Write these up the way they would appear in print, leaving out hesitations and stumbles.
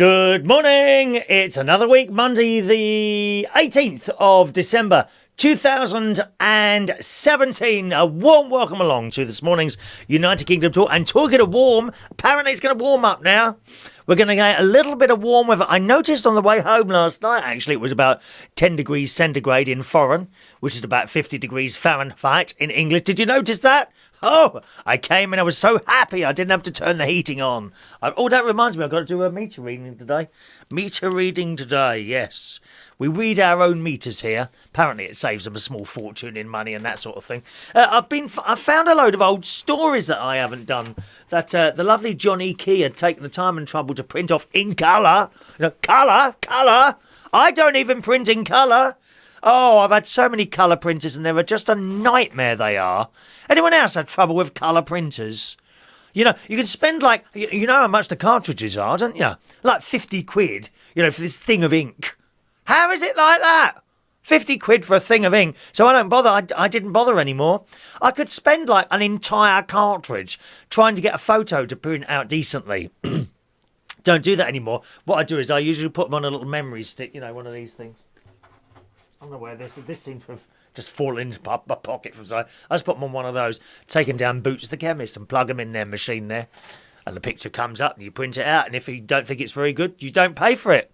Good morning. It's another week, Monday the 18th of December 2017. A warm welcome along to this morning's United Kingdom tour. And talking of warm, apparently it's going to warm up now. We're going to get a little bit of warm weather. I noticed on the way home last night, actually, it was about 10 degrees centigrade in foreign, which is about 50 degrees Fahrenheit in English. Did you notice that? Oh, I came and I was so happy I didn't have to turn the heating on. Oh, that reminds me, I've got to do a meter reading today. Meter reading today, yes. We read our own meters here. Apparently it saves them a small fortune in money and that sort of thing. I found a load of old stories that I haven't done, that the lovely Johnny Key had taken the time and trouble to print off in colour. You know, colour. I don't even print in colour. Oh, I've had so many colour printers and they're just a nightmare, they are. Anyone else have trouble with colour printers? You know, you can spend like, you know how much the cartridges are, don't you? Like 50 quid, you know, for this thing of ink. How is it like that? 50 quid for a thing of ink. So I don't bother. I didn't bother anymore. I could spend like an entire cartridge trying to get a photo to print out decently. Don't do that anymore. What I do is I usually put them on a little memory stick, you know, one of these things. I don't know where this seems to have just fallen into my pocket from side. I just put them on one of those, taking down Boots the chemist and plug them in their machine there. And the picture comes up and you print it out. And if you don't think it's very good, you don't pay for it.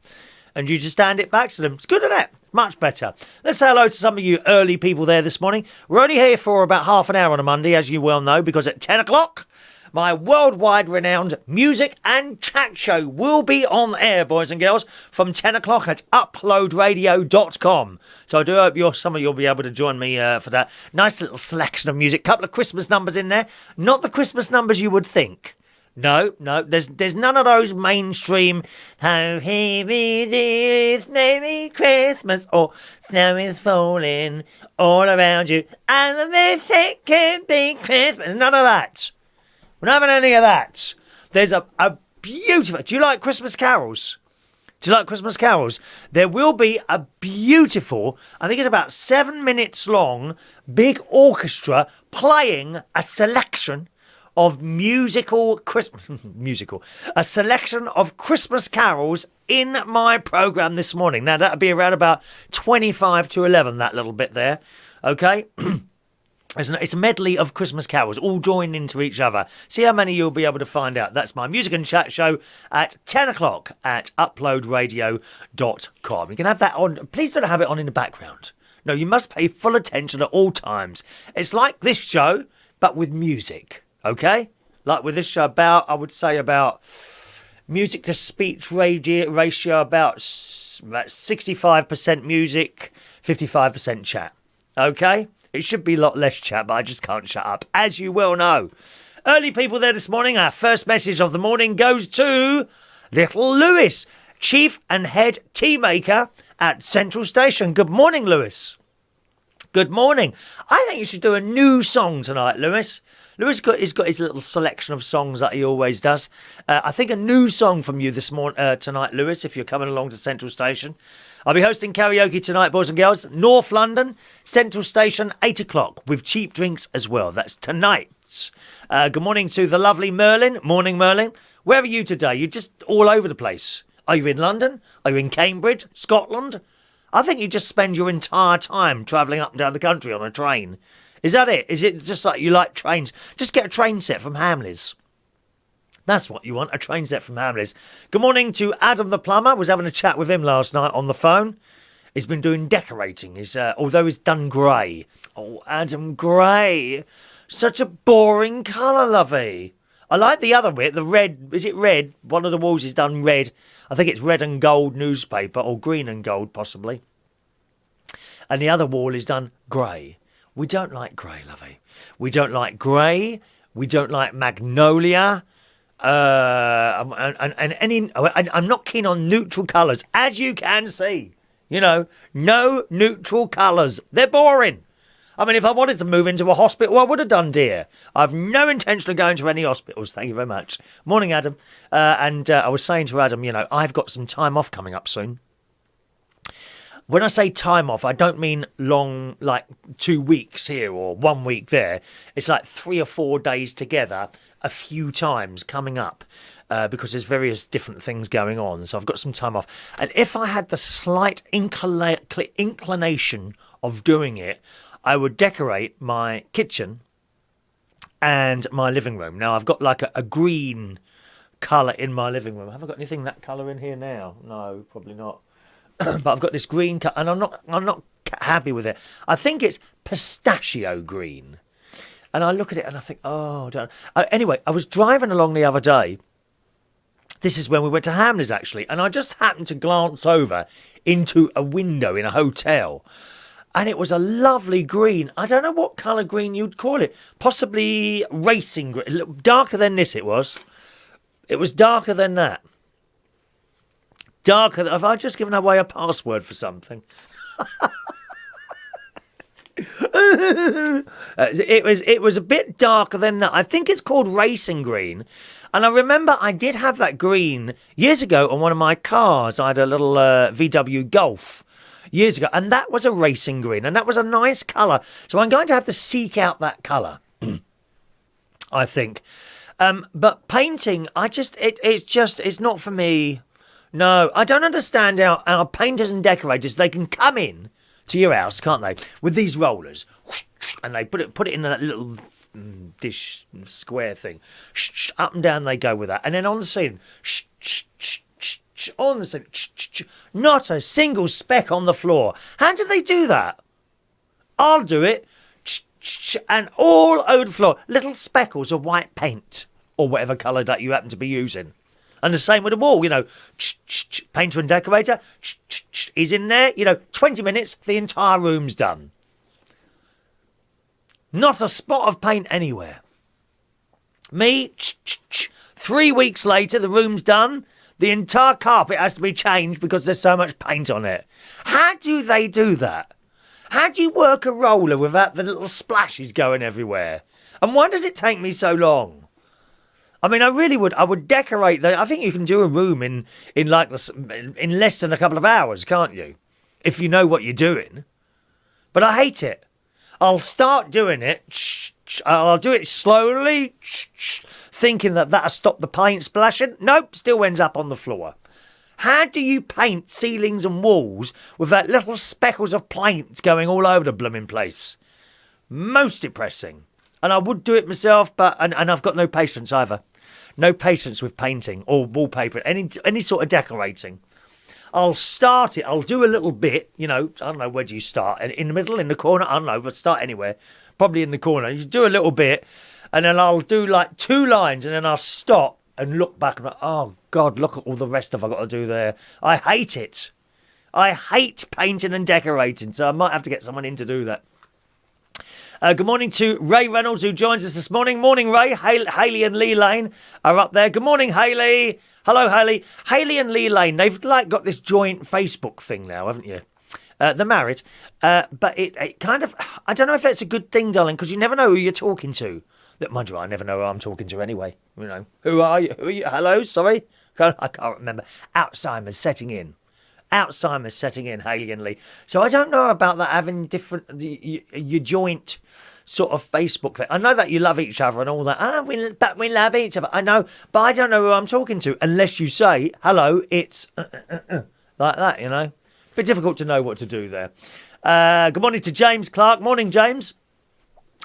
And you just hand it back to them. It's good, isn't it? Much better. Let's say hello to some of you early people there this morning. We're only here for about half an hour on a Monday, as you well know, because at 10 o'clock, my worldwide renowned music and chat show will be on air, boys and girls, from 10 o'clock at uploadradio.com. So I do hope some of you will be able to join me for that. Nice little selection of music. Couple of Christmas numbers in there. Not the Christmas numbers you would think. No, there's none of those mainstream, how heavy it is, maybe Christmas, or snow is falling all around you, and this it can be Christmas. None of that. We're not having any of that. There's a beautiful... Do you like Christmas carols? There will be a beautiful, I think it's about 7 minutes long, big orchestra playing a selection of a selection of Christmas carols in my programme this morning. Now, that'll be around about 25 to 11, that little bit there. Okay? It's a medley of Christmas carols, all joined into each other. See how many you'll be able to find out. That's my music and chat show at 10 o'clock at uploadradio.com. You can have that on. Please don't have it on in the background. No, you must pay full attention at all times. It's like this show, but with music. Okay? Like with this show, I would say about music to speech ratio, about 65% music, 55% chat. Okay? It should be a lot less chat, but I just can't shut up, as you well know. Early people there this morning, our first message of the morning goes to little Lewis, chief and head tea maker at Central Station. Good morning, Lewis. Good morning. I think you should do a new song tonight, Lewis. Lewis has got his little selection of songs that he always does. I think a new song from you tonight, Lewis, if you're coming along to Central Station. I'll be hosting karaoke tonight, boys and girls. North London, Central Station, 8 o'clock, with cheap drinks as well. That's tonight. Good morning to the lovely Merlin. Morning, Merlin. Where are you today? You're just all over the place. Are you in London? Are you in Cambridge? Scotland? I think you just spend your entire time travelling up and down the country on a train. Is that it? Is it just like you like trains? Just get a train set from Hamleys. That's what you want, a train set from Hamleys. Good morning to Adam the plumber. I was having a chat with him last night on the phone. He's been doing decorating, although he's done grey. Oh, Adam, grey. Such a boring colour, lovey. I like the other bit, the red. Is it red? One of the walls is done red. I think it's red and gold newspaper, or green and gold, possibly. And the other wall is done grey. We don't like grey, lovey. We don't like grey. We don't like magnolia. I'm not keen on neutral colours, as you can see. You know, no neutral colours. They're boring. I mean, if I wanted to move into a hospital, I would have done, dear. I've no intention of going to any hospitals. Thank you very much. Morning, Adam. I was saying to Adam, you know, I've got some time off coming up soon. When I say time off, I don't mean long, like 2 weeks here or 1 week there. It's like 3 or 4 days together, a few times coming up. Because there's various different things going on. So I've got some time off. And if I had the slight inclination of doing it, I would decorate my kitchen and my living room. Now, I've got like a green colour in my living room. Have I got anything that colour in here now? No, probably not. But I've got this green colour, and I'm not happy with it. I think it's pistachio green. And I look at it and I think, oh, don't. Anyway, I was driving along the other day. This is when we went to Hamleys, actually, and I just happened to glance over into a window in a hotel, and it was a lovely green. I don't know what colour green you'd call it. Possibly racing green. Darker than this it was. It was darker than that. Darker. Have I just given away a password for something? It was a bit darker than that. I think it's called racing green. And I remember I did have that green years ago on one of my cars. I had a little VW Golf years ago, and that was a racing green, and that was a nice colour. So I'm going to have to seek out that colour, I think. But painting, it's not for me. No, I don't understand how our painters and decorators, they can come in to your house, can't they, with these rollers, and they put it in that little dish square thing. Up and down they go with that, and then on the scene, on the scene, not a single speck on the floor. How do they do that? I'll do it, and all over the floor, little speckles of white paint or whatever colour that you happen to be using. And the same with the wall, painter and decorator, he's in there, 20 minutes, the entire room's done. Not a spot of paint anywhere. Me, 3 weeks later, the room's done. The entire carpet has to be changed because there's so much paint on it. How do they do that? How do you work a roller without the little splashes going everywhere? And why does it take me so long? I mean, I would decorate I think you can do a room in less than a couple of hours, can't you? If you know what you're doing. But I hate it. I'll start doing it. I'll do it slowly, thinking that'll stop the paint splashing. Nope, still ends up on the floor. How do you paint ceilings and walls with that little speckles of paint going all over the blooming place? Most depressing. And I would do it myself, but and I've got no patience either. No patience with painting or wallpaper, any sort of decorating. I'll start it. I'll do a little bit, I don't know, where do you start? In the middle, in the corner? I don't know, but start anywhere. Probably in the corner. You do a little bit, and then I'll do like 2 lines, and then I'll stop and look back and oh, God, look at all the rest I've got to do there. I hate it. I hate painting and decorating, so I might have to get someone in to do that. Good morning to Ray Reynolds, who joins us this morning. Morning, Ray. Hayley and Lee Lane are up there. Good morning, Hayley. Hello, Hayley. Hayley and Lee Lane, they've got this joint Facebook thing now, haven't you? They're married, but it kind of, I don't know if that's a good thing, darling, because you never know who you're talking to. Mind you, I never know who I'm talking to anyway. Who are you? Hello, sorry? I can't remember. Alzheimer's setting in. Hayley and Lee. So I don't know about that having different, your joint sort of Facebook thing. I know that you love each other and all that. We love each other. I know, but I don't know who I'm talking to unless you say, hello, it's like that, Bit difficult to know what to do there. Good morning to James Clark. Morning, James.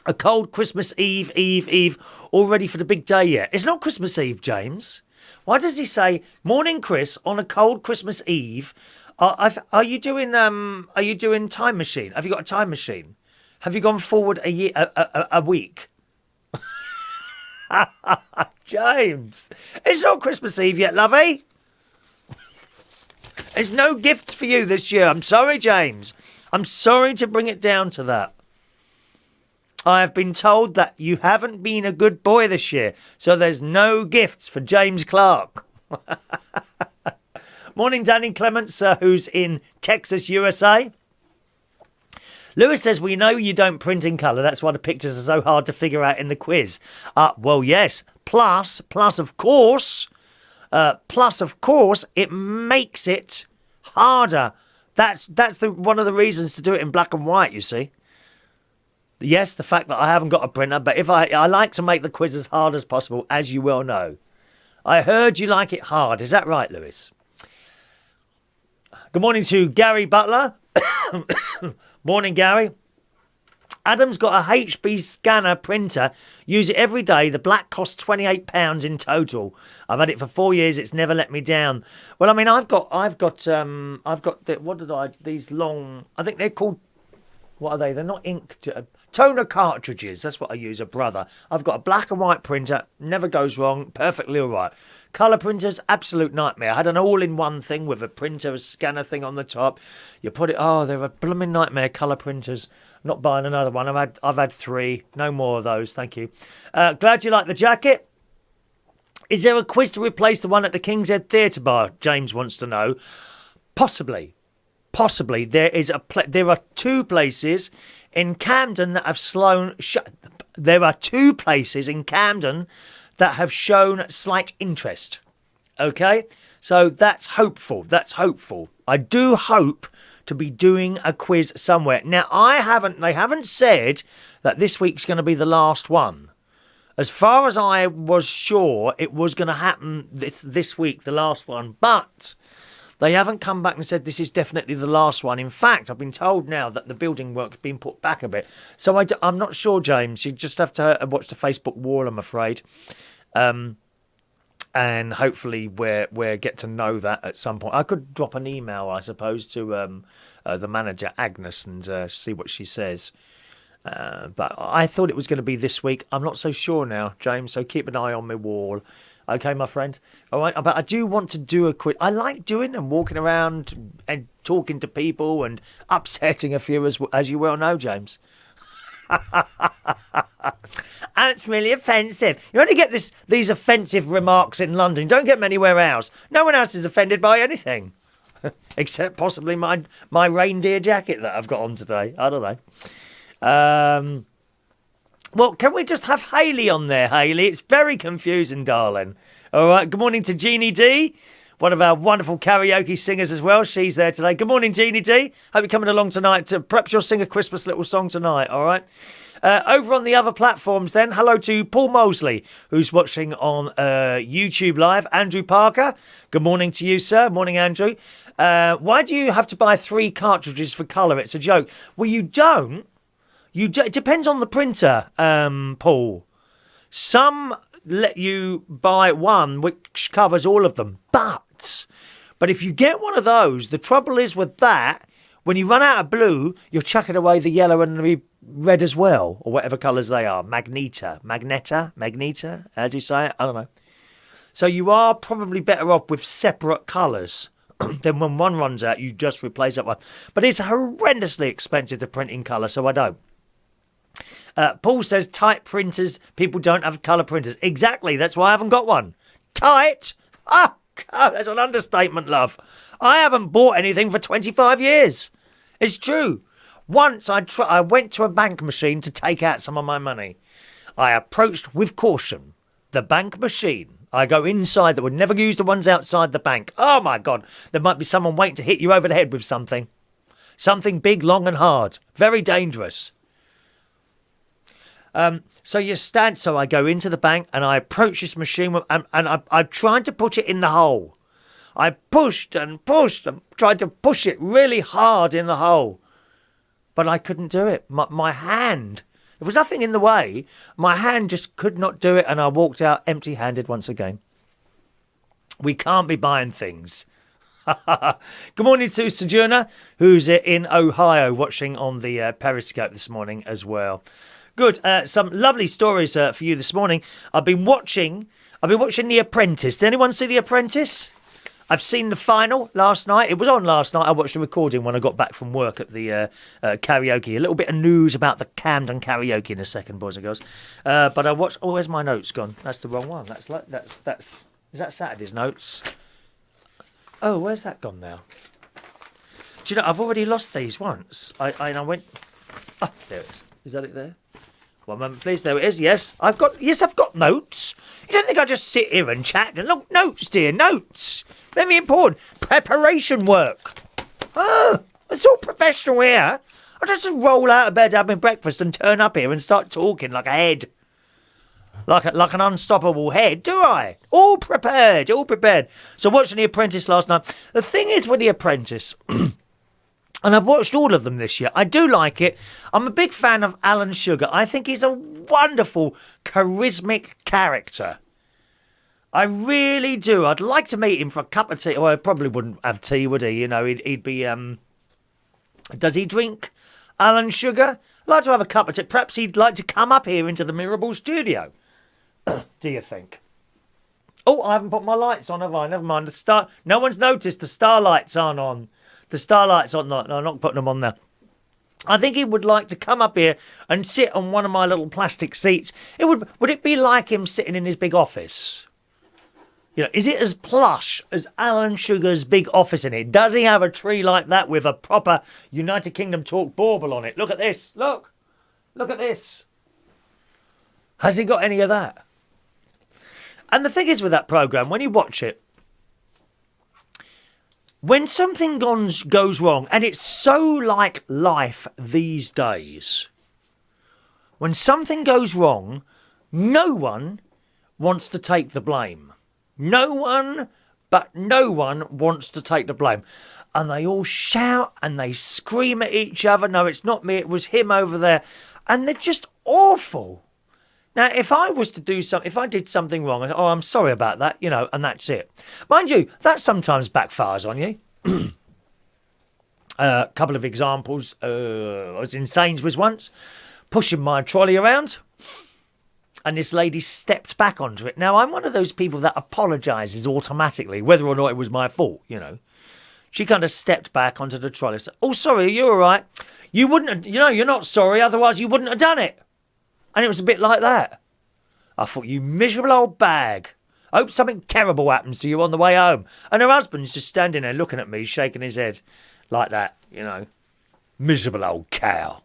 A cold Christmas Eve, all ready for the big day yet? It's not Christmas Eve, James. Why does he say, morning, Chris, on a cold Christmas Eve? Are you doing time machine? Have you got a time machine? Have you gone forward a week? James, it's not Christmas Eve yet, lovey. There's no gifts for you this year. I'm sorry, James. I'm sorry to bring it down to that. I have been told that you haven't been a good boy this year, so there's no gifts for James Clark. Morning, Danny Clements, who's in Texas, USA. Lewis says, we know you don't print in colour. That's why the pictures are so hard to figure out in the quiz. Well, yes. Plus, of course, it makes it harder That's one of the reasons to do it in black and white, you see. Yes, the fact that I haven't got a printer, but if I like to make the quiz as hard as possible, as you well know. I heard you like it hard. Is that right, Lewis? Good morning to Gary Butler. Morning, Gary. Adam's got a HP scanner printer. Use it every day. The black costs £28 in total. I've had it for 4 years. It's never let me down. Well, I mean, these long. I think they're called. What are they? They're not ink. Toner cartridges. That's what I use. A brother. I've got a black and white printer. Never goes wrong. Perfectly all right. Colour printers, absolute nightmare. I had an all-in-one thing with a printer, a scanner thing on the top. You put it. Oh, they're a blooming nightmare. Colour printers. Not buying another one. I've had 3. No more of those. Thank you. Glad you like the jacket. Is there a quiz to replace the one at the King's Head Theatre Bar? James wants to know. Possibly. There are 2 places in Camden that have there are 2 places in Camden that have shown slight interest. Okay? So that's hopeful. I do hope to be doing a quiz somewhere. Now, they haven't said that this week's going to be the last one. As far as I was sure, it was going to happen this week, the last one. But they haven't come back and said this is definitely the last one. In fact, I've been told now that the building work's been put back a bit. So I'm not sure, James. You just have to watch the Facebook wall, I'm afraid. And hopefully we'll get to know that at some point. I could drop an email, I suppose, to the manager, Agnes, and see what she says. But I thought it was going to be this week. I'm not so sure now, James, so keep an eye on my wall. Okay, my friend. All right, but I do want to do a quiz. I like doing and walking around and talking to people and upsetting a few, as you well know, James. That's really offensive. You only get these offensive remarks in London. You don't get them anywhere else. No one else is offended by anything. Except possibly my reindeer jacket that I've got on today. I don't know. Well, can we just have Hayley on there, Hayley? It's very confusing, darling. All right, good morning to Jeannie D, one of our wonderful karaoke singers as well. She's there today. Good morning, Jeannie D. Hope you're coming along tonight. Perhaps you'll sing a Christmas little song tonight, all right? Over on the other platforms then, hello to Paul Mosley, who's watching on YouTube Live. Andrew Parker, good morning to you, sir. Morning, Andrew. Why do you have to buy 3 cartridges for colour? It's a joke. Well, you don't. It depends on the printer, Paul. Some let you buy one which covers all of them. But if you get one of those, the trouble is with that, when you run out of blue, you're chucking away the yellow and the red as well, or whatever colours they are. Magneta, how do you say it? I don't know. So you are probably better off with separate colours. Then when one runs out, you just replace that one. But it's horrendously expensive to print in colour, so I don't. Paul says type printers, people don't have colour printers. Exactly, that's why I haven't got one. Tight? Oh, God, that's an understatement, love. I haven't bought anything for 25 years. It's true. Once I went to a bank machine to take out some of my money. I approached with caution the bank machine. I go inside. That would never use the ones outside the bank. Oh, my God. There might be someone waiting to hit you over the head with something. Something big, long and hard. Very dangerous. So I go into the bank and I approach this machine and I tried to put it in the hole. I pushed and tried to push it really hard in the hole. But I couldn't do it. My hand, there was nothing in the way. My hand just could not do it and I walked out empty-handed once again. We can't be buying things. Good morning to Sojourner, who's in Ohio watching on the Periscope this morning as well. Good. Some lovely stories for you this morning. I've been watching The Apprentice. Did anyone see The Apprentice? I've seen the final last night. It was on last night. I watched the recording when I got back from work at the karaoke. A little bit of news about the Camden karaoke in a second, boys and girls. But I watched. Oh, where's my notes gone? That's the wrong one. That's is that Saturday's notes? Oh, where's that gone now? Do you know I've already lost these once. I went. Oh, there it is. Is that it there? One moment, please. There it is. Yes, I've got notes. You don't think I just sit here and chat? And look, notes, dear, notes. Very important. Preparation work. Oh, it's all professional here. I just roll out of bed, have my breakfast and turn up here and start talking like a head. Like an unstoppable head, do I? All prepared. So watching The Apprentice last night. The thing is with The Apprentice, and I've watched all of them this year, I do like it. I'm a big fan of Alan Sugar. I think he's a wonderful, charismatic character. I really do. I'd like to meet him for a cup of tea. Well, I probably wouldn't have tea, would he? You know, he'd be... Does he drink Alan Sugar? I'd like to have a cup of tea. Perhaps he'd like to come up here into the Mirable studio. Do you think? Oh, I haven't put my lights on, have I? Never mind. No one's noticed the starlights aren't on. The starlights aren't. No, I'm not putting them on there. I think he would like to come up here and sit on one of my little plastic seats. Would it be like him sitting in his big office? You know, is it as plush as Alan Sugar's big office in it? Does he have a tree like that with a proper United Kingdom talk bauble on it? Look at this. Look at this. Has he got any of that? And the thing is with that programme, when you watch it, when something goes wrong, and it's so like life these days, when something goes wrong, no one wants to take the blame. No one wants to take the blame. And they all shout and they scream at each other. No, it's not me, it was him over there. And they're just awful. Now, if I was to do something, if I did something wrong, I'm sorry about that, you know, and that's it. Mind you, that sometimes backfires on you. A couple of examples. I was in Sainsbury's once, pushing my trolley around, and this lady stepped back onto it. Now, I'm one of those people that apologises automatically, whether or not it was my fault, you know. She kind of stepped back onto the trolley and said, "Oh, sorry, are you all right? You wouldn't have, you know, you're not sorry, otherwise you wouldn't have done it." And it was a bit like that. I thought, you miserable old bag. I hope something terrible happens to you on the way home. And her husband's just standing there looking at me, shaking his head like that, you know. Miserable old cow.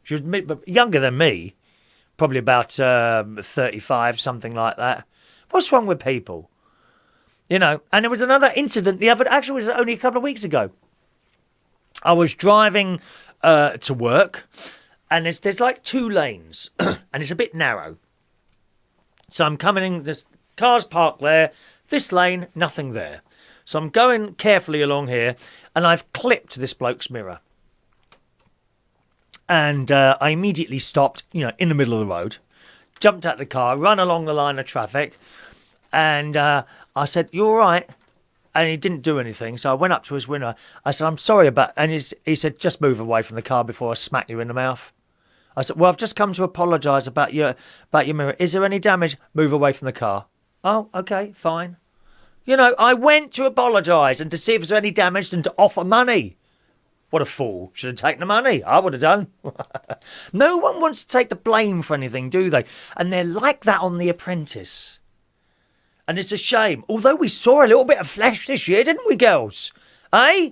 She was younger than me. Probably about 35, something like that. What's wrong with people? You know, and there was another incident actually it was only a couple of weeks ago. I was driving to work. And there's like two lanes, and it's a bit narrow. So I'm coming in, there's cars parked there, this lane, nothing there. So I'm going carefully along here, and I've clipped this bloke's mirror. And I immediately stopped, you know, in the middle of the road, jumped out of the car, run along the line of traffic, and I said, "You all right?" And he didn't do anything, so I went up to his window. I said, "I'm sorry about..." And he said, "Just move away from the car before I smack you in the mouth." I said, "Well, I've just come to apologise about your mirror. Is there any damage?" "Move away from the car." "Oh, okay, fine." You know, I went to apologise and to see if there's any damage and to offer money. What a fool. Should have taken the money. I would have done. No one wants to take the blame for anything, do they? And they're like that on The Apprentice. And it's a shame. Although we saw a little bit of flesh this year, didn't we, girls? Eh?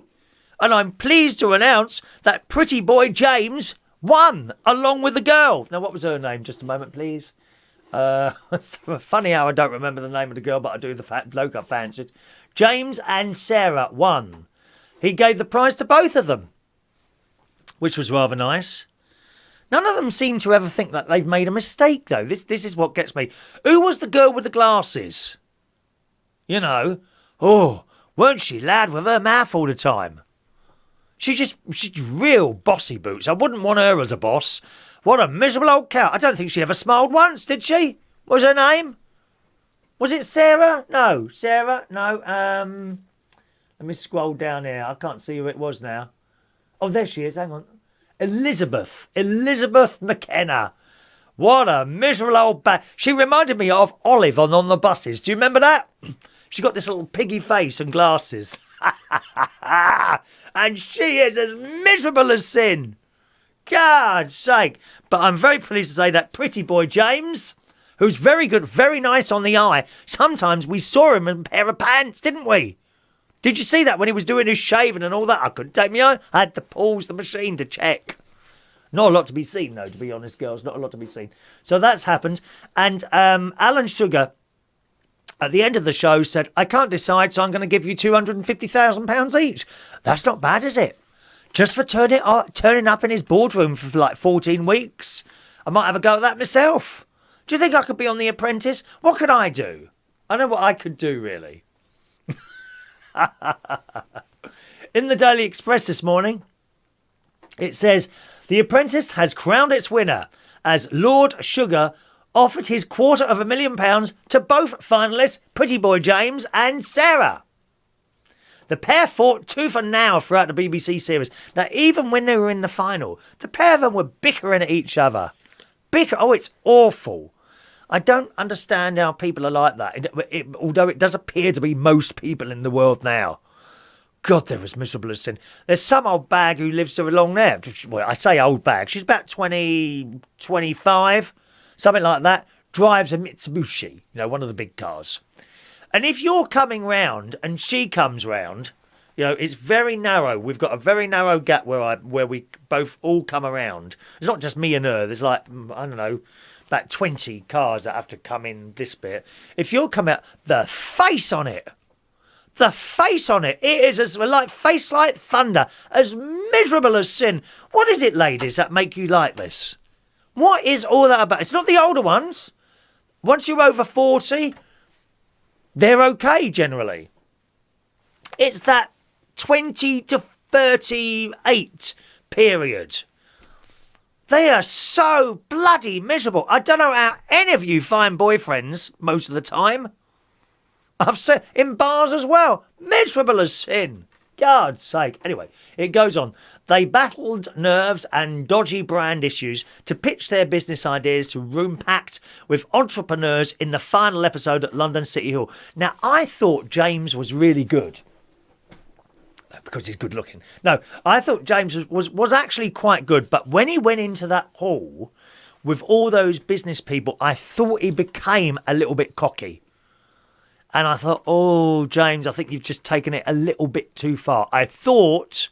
And I'm pleased to announce that pretty boy James won along with the girl. Now, what was her name? Just a moment, please. It's funny how I don't remember the name of the girl, but I do the fat bloke I fancied. James and Sarah won. He gave the prize to both of them, which was rather nice. None of them seem to ever think that they've made a mistake, though. This is what gets me. Who was the girl with the glasses? You know. Oh, weren't she, lad, with her mouth all the time? She's real bossy boots. I wouldn't want her as a boss. What a miserable old cow. I don't think she ever smiled once, did she? What was her name? Was it Sarah? No. Sarah? No. Let me scroll down here. I can't see who it was now. Oh, there she is. Hang on. Elizabeth McKenna. What a miserable old bag. She reminded me of Olive on the buses. Do you remember that? She got this little piggy face and glasses. And she is as miserable as sin. God's sake. But I'm very pleased to say that pretty boy James, who's very good, very nice on the eye. Sometimes we saw him in a pair of pants, didn't we? Did you see that when he was doing his shaving and all that? I couldn't take my eye. I had to pause the machine to check. Not a lot to be seen, though, to be honest, girls. Not a lot to be seen. So that's happened. And Alan Sugar at the end of the show said, I can't decide, so I'm going to give you £250,000 each. That's not bad, is it? Just for turning up in his boardroom for like 14 weeks. I might have a go at that myself. Do you think I could be on The Apprentice? What could I do? I know what I could do, really. In the Daily Express this morning, it says, The Apprentice has crowned its winner as Lord Sugar offered his £250,000 to both finalists, Pretty Boy James and Sarah. The pair fought tooth and nail throughout the BBC series. Now, even when they were in the final, the pair of them were bickering at each other. Oh, it's awful. I don't understand how people are like that, although it does appear to be most people in the world now. God, they're as miserable as sin. There's some old bag who lives along there. Well, I say old bag. She's about 20, 25, something like that. Drives a Mitsubishi, one of the big cars. And if you're coming round and she comes round, it's very narrow. We've got a very narrow gap where we both all come around. It's not just me and her. There's like, I don't know, about 20 cars that have to come in this bit. If you're coming out, the face on it, it is as like face like thunder, as miserable as sin. What is it, ladies, that make you like this? What is all that about? It's not the older ones. Once you're over 40, they're okay generally. It's that 20 to 38 period. They are so bloody miserable. I don't know how any of you find boyfriends most of the time. I've said in bars as well. Miserable as sin. God's sake. Anyway, it goes on. They battled nerves and dodgy brand issues to pitch their business ideas to room packed with entrepreneurs in the final episode at London City Hall. Now, I thought James was really good. Because he's good looking. No, I thought James was actually quite good. But when he went into that hall with all those business people, I thought he became a little bit cocky. And I thought, oh, James, I think you've just taken it a little bit too far. I thought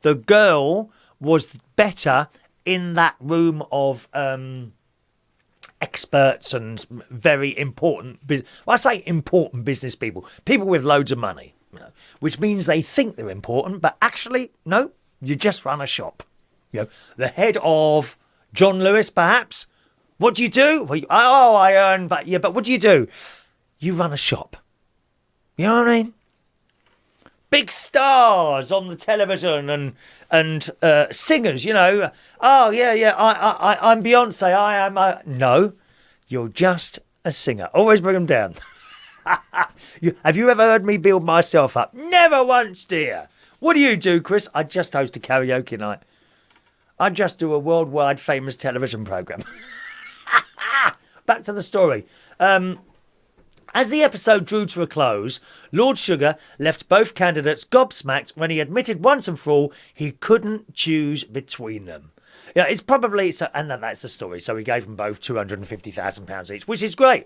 the girl was better in that room of experts and very important, I say important business people with loads of money, which means they think they're important, but actually, no, you just run a shop. The head of John Lewis, perhaps. What do you do? Well, I earn, but what do you do? You run a shop. You know what I mean? Big stars on the television and singers, Oh, yeah, I'm Beyonce, I am... No, you're just a singer. Always bring them down. Have you ever heard me build myself up? Never once, dear. What do you do, Chris? I just host a karaoke night. I just do a worldwide famous television programme. Back to the story. As the episode drew to a close, Lord Sugar left both candidates gobsmacked when he admitted once and for all he couldn't choose between them. It's probably... and that's the story. So he gave them both £250,000 each, which is great.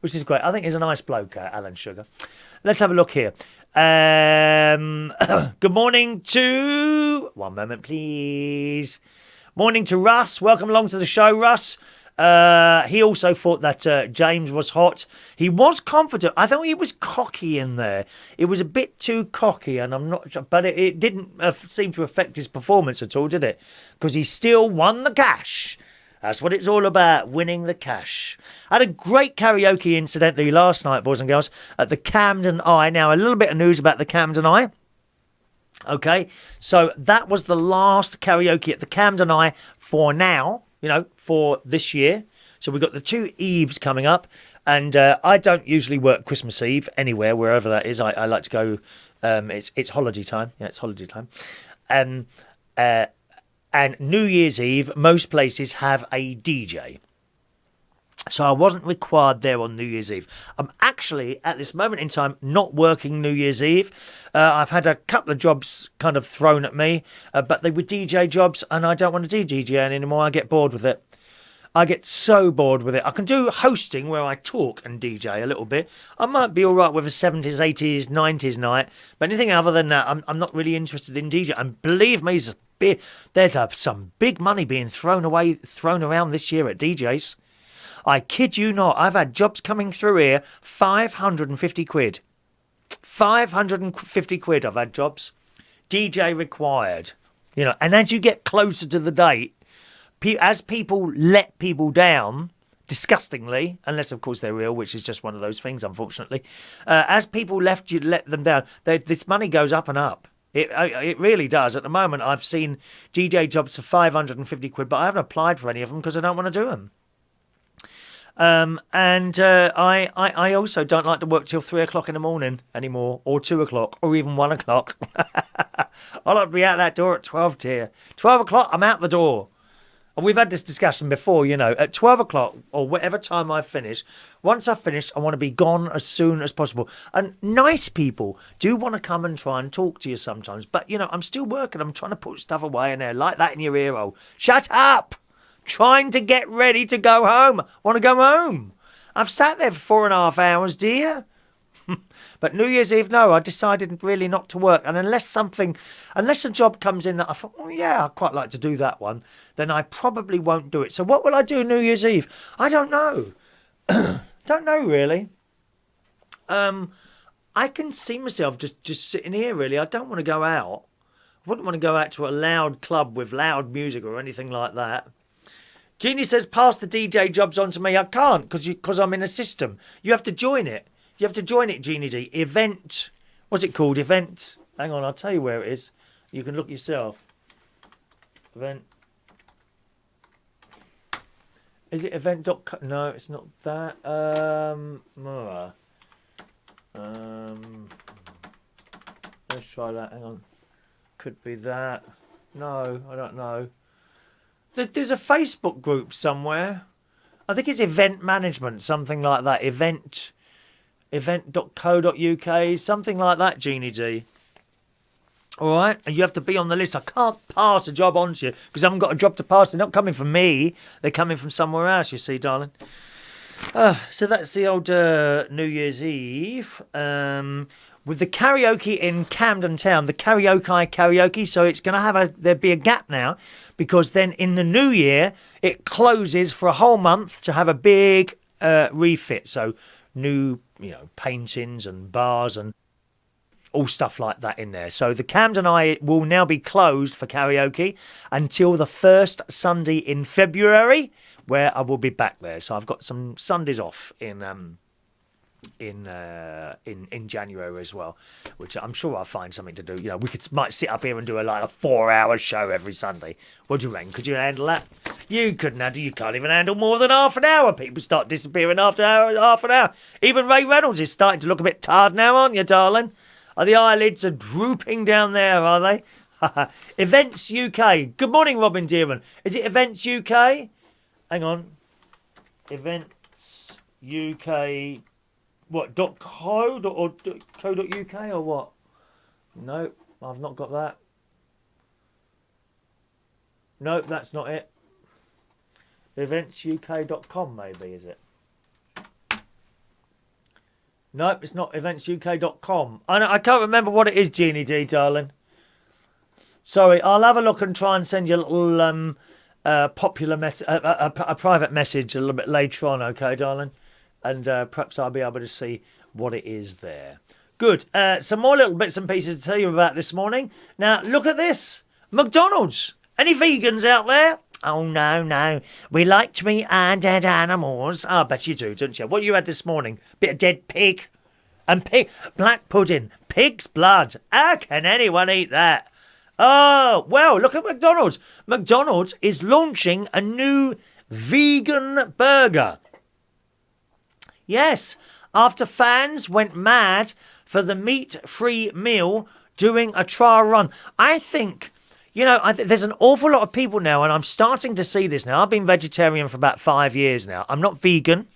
I think he's a nice bloke, Alan Sugar. Let's have a look here. Good morning to... One moment, please. Morning to Russ. Welcome along to the show, Russ. He also thought that James was hot. He was confident. I thought he was cocky in there. It was a bit too cocky, and I'm not sure, but it didn't seem to affect his performance at all, did it? Because he still won the cash. That's what it's all about, winning the cash. I had a great karaoke, incidentally, last night, boys and girls, at the Camden Eye. Now, a little bit of news about the Camden Eye. Okay, so that was the last karaoke at the Camden Eye for now. For this year. So we've got the 2 Eves coming up. And I don't usually work Christmas Eve anywhere, wherever that is. I like to go, it's holiday time. Yeah, it's holiday time. And New Year's Eve, most places have a DJ. So I wasn't required there on New Year's Eve. I'm actually, at this moment in time, not working New Year's Eve. I've had a couple of jobs kind of thrown at me, but they were DJ jobs, and I don't want to do DJing anymore. I get bored with it. I get so bored with it. I can do hosting where I talk and DJ a little bit. I might be all right with a 70s, 80s, 90s night, but anything other than that, I'm not really interested in DJ. And believe me, there's some big money being thrown around this year at DJs. I kid you not, I've had jobs coming through here, 550 quid. 550 quid I've had jobs. DJ required. You know, and as you get closer to the date, as people let people down, disgustingly, unless of course they're ill, which is just one of those things, unfortunately, as people let them down, this money goes up and up. It really does. At the moment, I've seen DJ jobs for 550 quid, but I haven't applied for any of them because I don't want to do them. I also don't like to work till 3 o'clock in the morning anymore, or 2 o'clock, or even 1 o'clock. I like to be out that door at 12, dear. 12 o'clock, I'm out the door. And we've had this discussion before, you know, at 12 o'clock or whatever time I finish, once I've finished, I want to be gone as soon as possible. And nice people do want to come and try and talk to you sometimes. But, you know, I'm still working. I'm trying to put stuff away in there like that in your ear hole. Shut up! Trying to get ready to go home. Want to go home. I've sat there for 4.5 hours, dear. But New Year's Eve, no, I decided really not to work. And unless a job comes in that I thought, oh yeah, I'd quite like to do that one, then I probably won't do it. So what will I do New Year's Eve? I don't know. Don't know, really. I can see myself just sitting here, really. I don't want to go out. I wouldn't want to go out to a loud club with loud music or anything like that. Jeannie says, pass the DJ jobs on to me. I can't because I'm in a system. You have to join it. You have to join it, Jeannie D. Event. What's it called? Event. Hang on, I'll tell you where it is. You can look yourself. Event. Is it event.co? No, it's not that. Let's try that. Hang on. Could be that. No, I don't know. There's a Facebook group somewhere. I think it's event management, something like that. Event.co.uk, something like that, Jeannie D. All right? And you have to be on the list. I can't pass a job on to you because I haven't got a job to pass. They're not coming from me. They're coming from somewhere else, you see, darling. So that's the old New Year's Eve. With the karaoke in Camden Town, the karaoke, so it's going to there'll be a gap now because then in the new year, it closes for a whole month to have a big refit. So new, you know, paintings and bars and all stuff like that in there. So the Camden Eye will now be closed for karaoke until the first Sunday in February, where I will be back there. So I've got some Sundays off in January as well, which I'm sure I'll find something to do. You know, might sit up here and do a 4-hour show every Sunday. What do you reckon? Could you handle that? You couldn't handle. You can't even handle more than half an hour. People start disappearing after half an hour. Even Ray Reynolds is starting to look a bit tired now, aren't you, darling? The eyelids are drooping down there, are they? Events UK. Good morning, Robin Dearman. Is it Events UK? Hang on. Events UK. What, .co or .co.uk or what? No, I've not got that. No, that's not it. Eventsuk.com maybe, is it? No, it's not eventsuk.com. I can't remember what it is, Jeannie D, darling. Sorry, I'll have a look and try and send you a little popular message, a private message a little bit later on, okay, darling? And perhaps I'll be able to see what it is there. Good. Some more little bits and pieces to tell you about this morning. Now, look at this. McDonald's. Any vegans out there? Oh, no. We like to eat our dead animals. I bet you do, don't you? What you had this morning? Bit of dead pig. And black pudding. Pig's blood. How can anyone eat that? Oh, well, look at McDonald's. McDonald's is launching a new vegan burger. Yes, after fans went mad for the meat-free meal doing a trial run. I think, you know, there's an awful lot of people now, and I'm starting to see this now. I've been vegetarian for about 5 years now. I'm not vegan.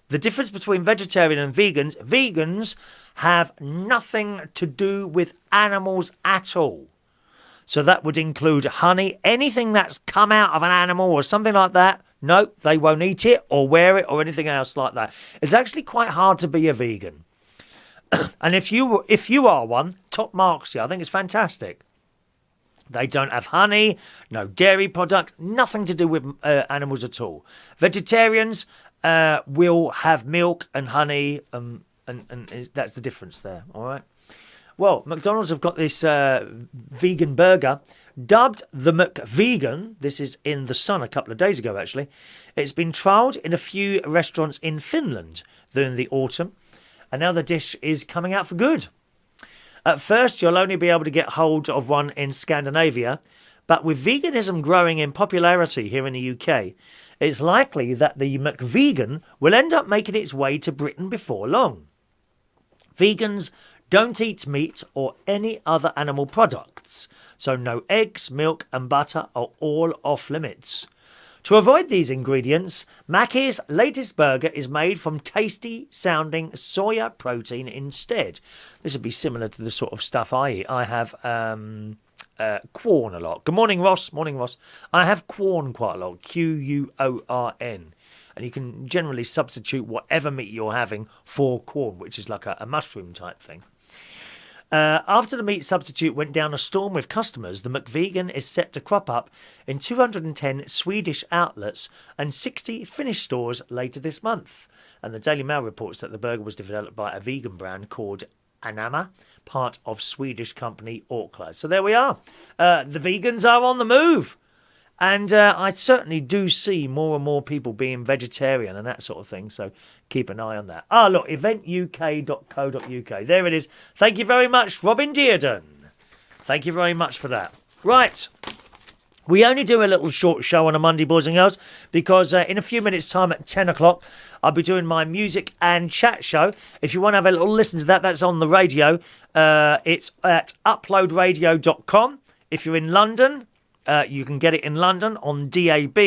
The difference between vegetarian and vegans have nothing to do with animals at all. So that would include honey, anything that's come out of an animal or something like that. No, they won't eat it or wear it or anything else like that. It's actually quite hard to be a vegan. And if you are one, top marks here. I think it's fantastic. They don't have honey, no dairy product, nothing to do with animals at all. Vegetarians, will have milk and honey, and that's the difference there, all right? Well, McDonald's have got this vegan burger dubbed the McVegan. This is in The Sun a couple of days ago, actually. It's been trialled in a few restaurants in Finland during the autumn, and now the dish is coming out for good. At first, you'll only be able to get hold of one in Scandinavia, but with veganism growing in popularity here in the UK, it's likely that the McVegan will end up making its way to Britain before long. Vegans don't eat meat or any other animal products, so no eggs, milk and butter are all off limits. To avoid these ingredients, Mackey's latest burger is made from tasty-sounding soya protein instead. This would be similar to the sort of stuff I eat. I have Quorn a lot. Good morning, Ross. Morning, Ross. I have Quorn quite a lot. Quorn. And you can generally substitute whatever meat you're having for Quorn, which is like a mushroom type thing. After the meat substitute went down a storm with customers, the McVegan is set to crop up in 210 Swedish outlets and 60 Finnish stores later this month. And the Daily Mail reports that the burger was developed by a vegan brand called Anamma, part of Swedish company Orkla. So there we are. The vegans are on the move. And I certainly do see more and more people being vegetarian and that sort of thing. So keep an eye on that. Ah, look, eventuk.co.uk. There it is. Thank you very much, Robin Dearden. Thank you very much for that. Right. We only do a little short show on a Monday, boys and girls, because in a few minutes' time at 10 o'clock, I'll be doing my music and chat show. If you want to have a little listen to that, that's on the radio. It's at uploadradio.com. If you're in London, you can get it in London on DAB.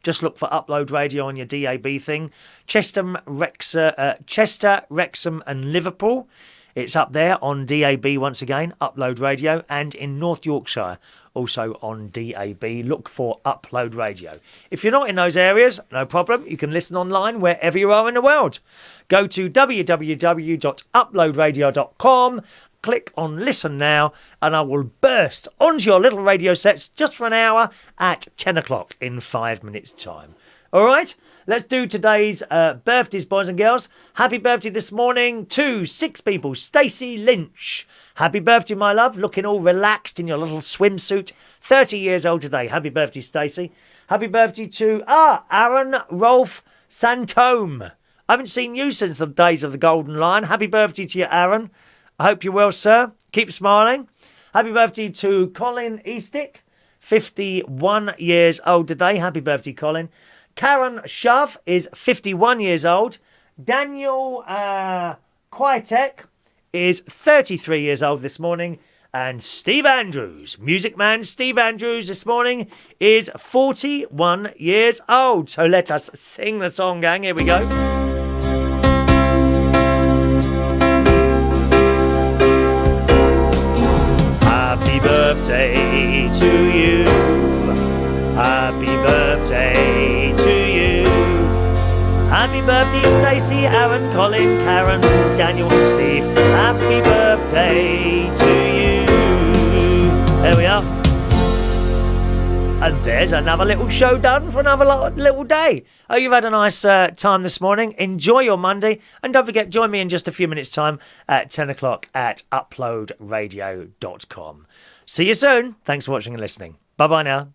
Just look for Upload Radio on your DAB thing. Chester, Wrexham and Liverpool. It's up there on DAB once again, Upload Radio. And in North Yorkshire, also on DAB. Look for Upload Radio. If you're not in those areas, no problem. You can listen online wherever you are in the world. Go to www.uploadradio.com. Click on Listen Now, and I will burst onto your little radio sets just for an hour at 10 o'clock in 5 minutes' time. All right, let's do today's birthdays, boys and girls. Happy birthday this morning to 6 people. Stacy Lynch. Happy birthday, my love. Looking all relaxed in your little swimsuit. 30 years old today. Happy birthday, Stacy. Happy birthday to Aaron Rolf Santome. I haven't seen you since the days of the Golden Lion. Happy birthday to you, Aaron. I hope you're well, sir. Keep smiling. Happy birthday to Colin Eastick, 51 years old today. Happy birthday, Colin. Karan Shove is 51 years old. Daniel Kwiatek is 33 years old this morning. And Steve Andrews, music man Steve Andrews this morning, is 41 years old. So let us sing the song, gang. Here we go. Happy birthday to you. Happy birthday to you. Happy birthday, Stacy, Aaron, Colin, Karan, Daniel and Steve. Happy birthday to you. There we are. And there's another little show done for another little day. Oh, you've had a nice time this morning. Enjoy your Monday. And don't forget, join me in just a few minutes' time at 10 o'clock at uploadradio.com. See you soon. Thanks for watching and listening. Bye-bye now.